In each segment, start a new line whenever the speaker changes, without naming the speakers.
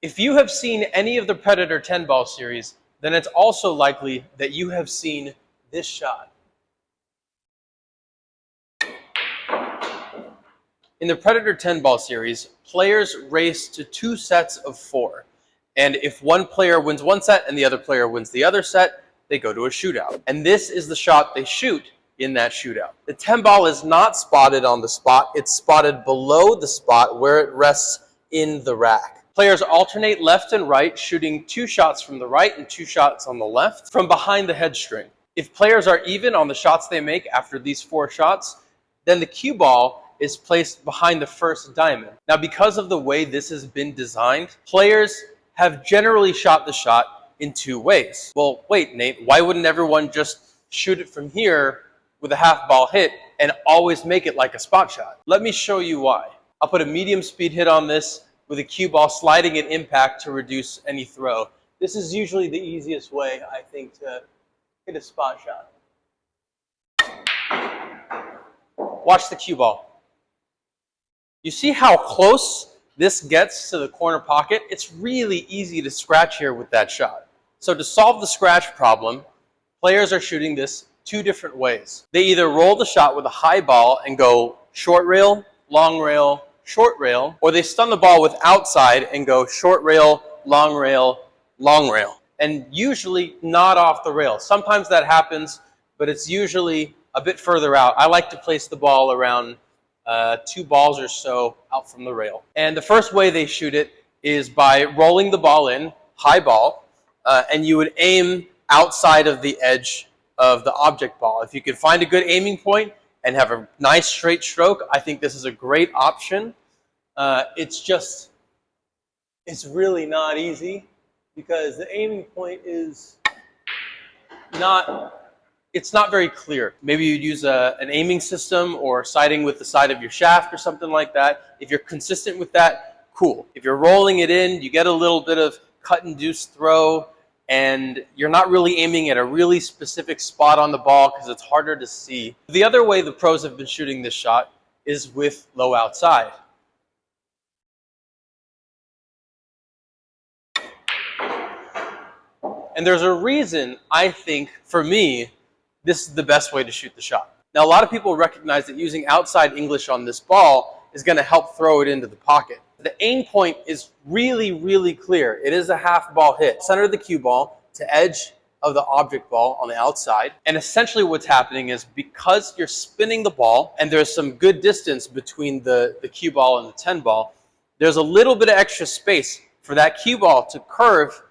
If you have seen any of the Predator 10 ball series, then it's also likely that you have seen this shot. In the Predator 10 ball series, players race to 2 sets of 4. And if one player wins one set and the other player wins the other set, they go to a shootout. And this is the shot they shoot in that shootout. The 10 ball is not spotted on the spot, it's spotted below the spot where it rests in the rack. Players alternate left and right, shooting 2 shots from the right and 2 shots on the left from behind the head string. If players are even on the shots they make after these 4 shots, then the cue ball is placed behind the first diamond. Now, because of the way this has been designed, players have generally shot the shot in 2 ways. Well, wait, Nate, why wouldn't everyone just shoot it from here with a half ball hit and always make it like a spot shot? Let me show you why. I'll put a medium speed hit on this with a cue ball sliding at impact to reduce any throw. This is usually the easiest way, I think, to hit a spot shot. Watch the cue ball. You see how close this gets to the corner pocket? It's really easy to scratch here with that shot. So to solve the scratch problem, players are shooting this 2 different ways. They either roll the shot with a high ball and go short rail, long rail, short rail, or they stun the ball with outside and go short rail, long rail, long rail. And usually not off the rail. Sometimes that happens, but it's usually a bit further out. I like to place the ball around 2 balls or so out from the rail. And the first way they shoot it is by rolling the ball in, high ball, and you would aim outside of the edge of the object ball. If you can find a good aiming point and have a nice straight stroke, I think this is a great option. It's really not easy because the aiming point is it's not very clear. Maybe you'd use an aiming system or sighting with the side of your shaft or something like that. If you're consistent with that, cool. If you're rolling it in, you get a little bit of cut-induced throw, and you're not really aiming at a really specific spot on the ball because it's harder to see. The other way the pros have been shooting this shot is with low outside. And there's a reason, I think, for me, this is the best way to shoot the shot. Now, a lot of people recognize that using outside English on this ball is going to help throw it into the pocket. The aim point is really, really clear. It is a half ball hit. Center of the cue ball to edge of the object ball on the outside. And essentially what's happening is because you're spinning the ball and there's some good distance between the cue ball and the 10 ball, there's a little bit of extra space for that cue ball to curve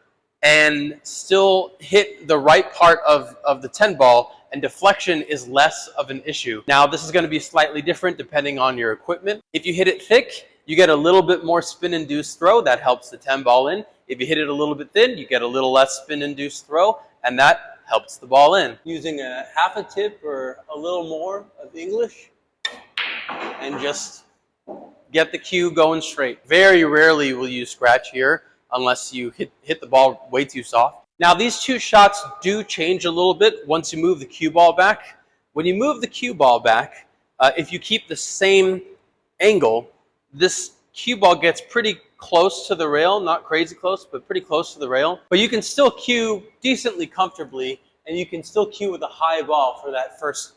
and still hit the right part of the 10 ball, and deflection is less of an issue. Now, this is going to be slightly different depending on your equipment. If you hit it thick, you get a little bit more spin-induced throw. That helps the 10 ball in. If you hit it a little bit thin, you get a little less spin-induced throw, and that helps the ball in. Using a half a tip or a little more of English, and just get the cue going straight. Very rarely will you scratch here unless you hit the ball way too soft. Now, these 2 shots do change a little bit once you move the cue ball back. When you move the cue ball back, if you keep the same angle, this cue ball gets pretty close to the rail, not crazy close, but pretty close to the rail. But you can still cue decently comfortably, and you can still cue with a high ball for that first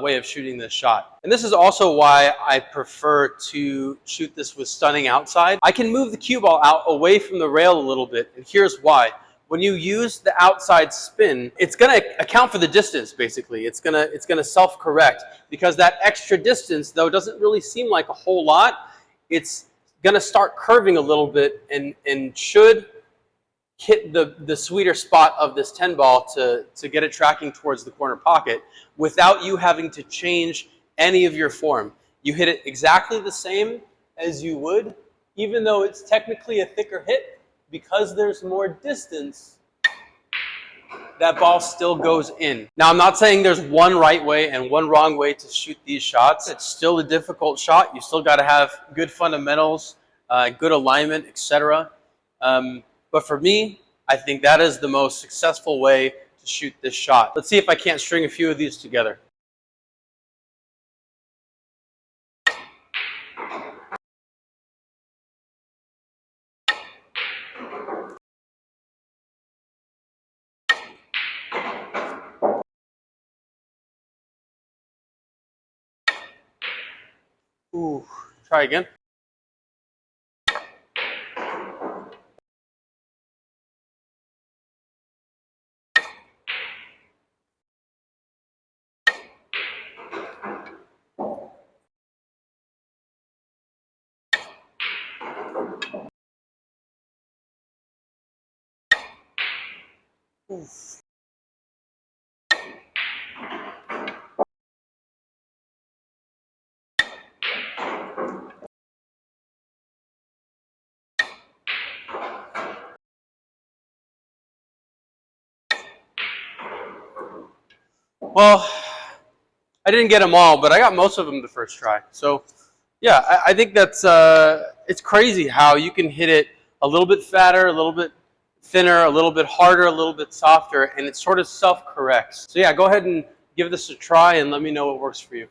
way of shooting this shot. And this is also why I prefer to shoot this with stunning outside. I can move the cue ball out away from the rail a little bit, and here's why. When you use the outside spin, it's going to account for the distance, basically. It's going to self-correct, because that extra distance, though, doesn't really seem like a whole lot. It's going to start curving a little bit and should hit the sweeter spot of this 10 ball to get it tracking towards the corner pocket without you having to change any of your form. You hit it exactly the same as you would, even though it's technically a thicker hit. Because there's more distance, that ball still goes in. Now, I'm not saying there's one right way and one wrong way to shoot these shots. It's still a difficult shot. You still got to have good fundamentals, good alignment, etc. But for me, I think that is the most successful way to shoot this shot. Let's see if I can't string a few of these together. Ooh, try again. Oof. Well, I didn't get them all, but I got most of them the first try. So, yeah, I think that's it's crazy how you can hit it a little bit fatter, a little bit thinner, a little bit harder, a little bit softer, and it sort of self-corrects. So yeah, go ahead and give this a try and let me know what works for you.